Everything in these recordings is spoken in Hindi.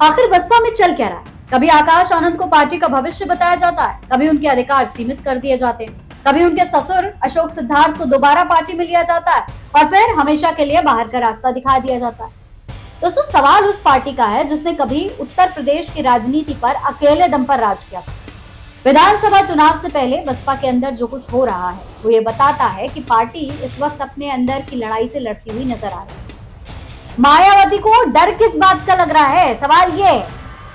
आखिर बसपा में चल क्या रहा है? कभी आकाश आनंद को पार्टी का भविष्य बताया जाता है, कभी उनके अधिकार सीमित कर दिए जाते हैं, कभी उनके ससुर अशोक सिद्धार्थ को दोबारा पार्टी में लिया जाता है और फिर हमेशा के लिए बाहर का रास्ता दिखा दिया जाता है। दोस्तों, सवाल उस पार्टी का है जिसने कभी उत्तर प्रदेश की राजनीति पर अकेले दम पर राज किया था। विधानसभा चुनाव से पहले बसपा के अंदर जो कुछ हो रहा है वो ये बताता है कि पार्टी इस वक्त अपने अंदर की लड़ाई से लड़ती हुई नजर आ रही है। मायावती को डर किस बात का लग रहा है? सवाल ये है,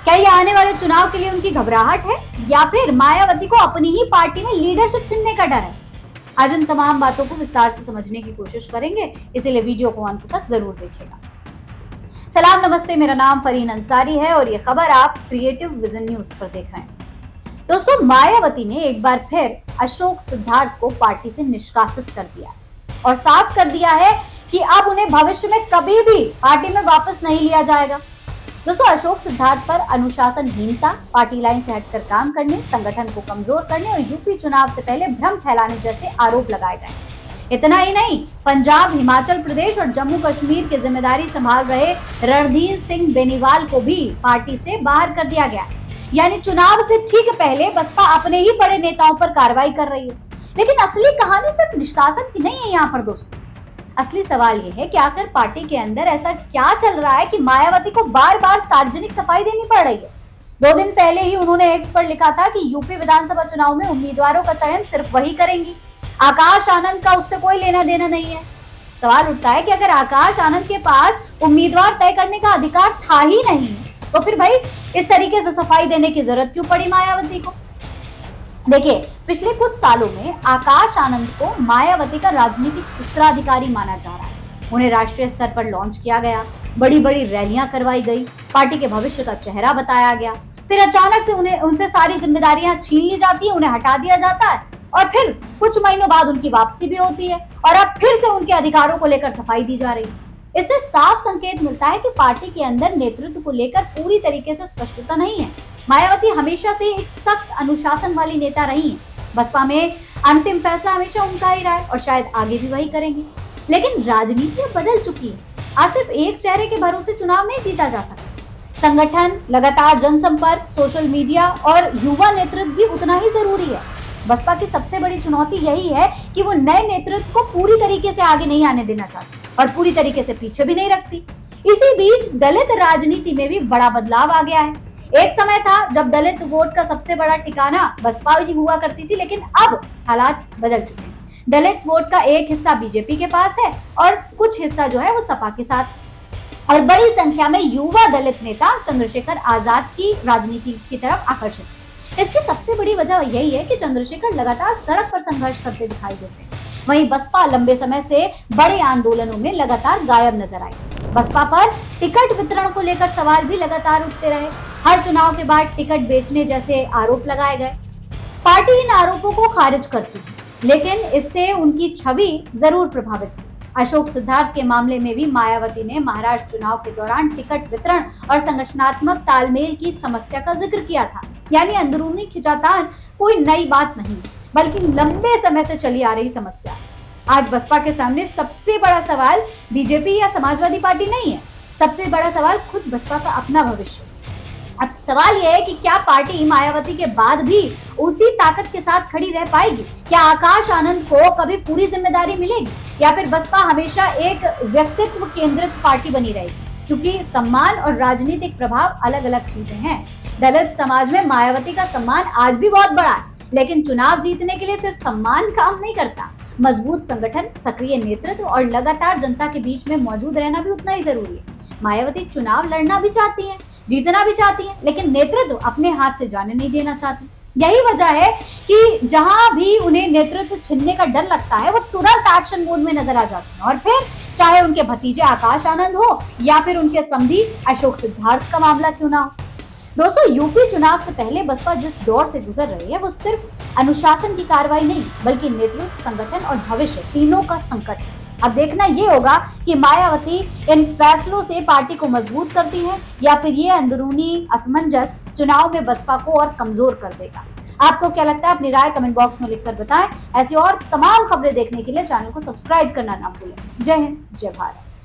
क्या ये आने वाले चुनाव के लिए उनकी घबराहट है या फिर मायावती को अपनी ही पार्टी में लीडरशिप छीनने का डर है? आज इन तमाम बातों को विस्तार से समझने की कोशिश करेंगे, इसीलिए वीडियो को अंत तक जरूर देखिएगा। सलाम नमस्ते, मेरा नाम फरीन अंसारी है और ये खबर आप क्रिएटिव विजन न्यूज पर देख रहे हैं। दोस्तों, मायावती ने एक बार फिर अशोक सिद्धार्थ को पार्टी से निष्कासित कर दिया और साफ कर दिया है कि अब उन्हें भविष्य में कभी भी पार्टी में वापस नहीं लिया जाएगा। दोस्तों, अशोक सिद्धार्थ पर अनुशासनहीनता, पार्टी लाइन से हटकर काम करने, संगठन को कमजोर करने और यूपी चुनाव से पहले भ्रम फैलाने जैसे आरोप लगाए गए। इतना ही नहीं, पंजाब, हिमाचल प्रदेश और जम्मू कश्मीर की जिम्मेदारी संभाल रहे रणधीर सिंह बेनीवाल को भी पार्टी से बाहर कर दिया गया। यानी चुनाव से ठीक पहले बसपा अपने ही बड़े नेताओं पर कार्रवाई कर रही है। लेकिन असली कहानी सिर्फ निष्कासन की नहीं है यहाँ पर दोस्तों। असली सवाल ये है कि आखिर पार्टी के अंदर ऐसा क्या चल रहा है कि मायावती को बार बार सार्वजनिक सफाई देनी पड़ रही है। 2 दिन पहले ही उन्होंने एक्स पर लिखा था कि यूपी विधानसभा चुनाव में उम्मीदवारों का चयन सिर्फ वही करेंगी, आकाश आनंद का उससे कोई लेना देना नहीं है। सवाल उठता है कि अगर आकाश आनंद के पास उम्मीदवार तय करने का अधिकार था ही नहीं, तो फिर भाई इस तरीके से सफाई देने की जरूरत क्यों पड़ी मायावती को? देखिए, पिछले कुछ सालों में आकाश आनंद को मायावती का राजनीतिक उत्तराधिकारी माना जा रहा है। उन्हें राष्ट्रीय स्तर पर लॉन्च किया गया, बड़ी बड़ी रैलियां करवाई गई, पार्टी के भविष्य का चेहरा बताया गया, फिर अचानक से उनसे सारी जिम्मेदारियां छीन ली जाती है, उन्हें हटा दिया जाता है और फिर कुछ महीनों बाद उनकी वापसी भी होती है और अब फिर से उनके अधिकारों को लेकर सफाई दी जा रही है। इससे साफ संकेत मिलता है कि पार्टी के अंदर नेतृत्व को लेकर पूरी तरीके से स्पष्टता नहीं है। मायावती हमेशा से एक सख्त अनुशासन वाली नेता रही है। बसपा में अंतिम फैसला हमेशा उनका ही रहा है और शायद आगे भी वही करेंगे। लेकिन राजनीति बदल चुकी है। आज सिर्फ एक चेहरे के भरोसे चुनाव नहीं जीता जा सकता। संगठन, लगातार जनसंपर्क, सोशल मीडिया और युवा नेतृत्व भी उतना ही जरूरी है। बसपा की सबसे बड़ी चुनौती यही है कि वो नए नेतृत्व को पूरी तरीके से आगे नहीं आने देना चाहती और पूरी तरीके से पीछे भी नहीं रखती। इसी बीच दलित राजनीति में भी बड़ा बदलाव आ गया है। एक समय था जब दलित वोट का सबसे बड़ा ठिकाना बसपा ही हुआ करती थी, लेकिन अब हालात बदल चुके हैं। दलित वोट का एक हिस्सा बीजेपी के पास है और कुछ हिस्सा जो है वो सपा के साथ, और बड़ी संख्या में युवा दलित नेता चंद्रशेखर आजाद की राजनीति की तरफ आकर्षित। इसकी सबसे बड़ी वजह यही है कि चंद्रशेखर लगातार सड़क पर संघर्ष करते दिखाई देते हैं। वहीं बसपा लंबे समय से बड़े आंदोलनों में लगातार गायब नजर आई। बसपा पर टिकट वितरण को लेकर सवाल भी लगातार उठते रहे। हर चुनाव के बाद टिकट बेचने जैसे आरोप लगाए गए। पार्टी इन आरोपों को खारिज करती है, लेकिन इससे उनकी छवि जरूर प्रभावित हुई। अशोक सिद्धार्थ के मामले में भी मायावती ने महाराष्ट्र चुनाव के दौरान टिकट वितरण और संगठनात्मक तालमेल की समस्या का जिक्र किया था। यानी अंदरूनी खिंचातान कोई नई बात नहीं, बल्कि लंबे समय से चली आ रही समस्या। आज बसपा के सामने सबसे बड़ा सवाल बीजेपी या समाजवादी पार्टी नहीं है, सबसे बड़ा सवाल खुद बसपा का अपना भविष्य। अब सवाल यह है कि क्या पार्टी मायावती के बाद भी उसी ताकत के साथ खड़ी रह पाएगी? क्या आकाश आनंद को कभी पूरी जिम्मेदारी मिलेगी या फिर बसपा हमेशा एक व्यक्तित्व केंद्रित पार्टी बनी रहेगी? क्योंकि सम्मान और राजनीतिक प्रभाव अलग अलग चीजें हैं। दलित समाज में मायावती का सम्मान आज भी बहुत बड़ा है, लेकिन चुनाव जीतने के लिए सिर्फ सम्मान काम नहीं करता। मजबूत संगठन, सक्रिय नेतृत्व और लगातार जनता के बीच में मौजूद रहना भी उतना ही जरूरी है। मायावती चुनाव लड़ना भी चाहती हैं, जीतना भी चाहती हैं, लेकिन नेतृत्व अपने हाथ से जाने नहीं देना चाहती। यही वजह है कि जहां भी उन्हें नेतृत्व छीनने का डर लगता है, वो तुरंत एक्शन मोड में नजर आ जाती हैं। और फिर चाहे उनके भतीजे आकाश आनंद हो या फिर उनके समधी अशोक सिद्धार्थ का मामला क्यों ना हो। दोस्तों, यूपी चुनाव से पहले बसपा जिस दौर से गुजर रही है वो सिर्फ अनुशासन की कार्रवाई नहीं, बल्कि नेतृत्व, संगठन और भविष्य तीनों का संकट है। अब देखना ये होगा कि मायावती इन फैसलों से पार्टी को मजबूत करती है या फिर ये अंदरूनी असमंजस चुनाव में बसपा को और कमजोर कर देगा। आपको क्या लगता है? अपनी राय कमेंट बॉक्स में लिखकर बताएं। ऐसी और तमाम खबरें देखने के लिए चैनल को सब्सक्राइब करना ना भूलें। जय हिंद, जय भारत।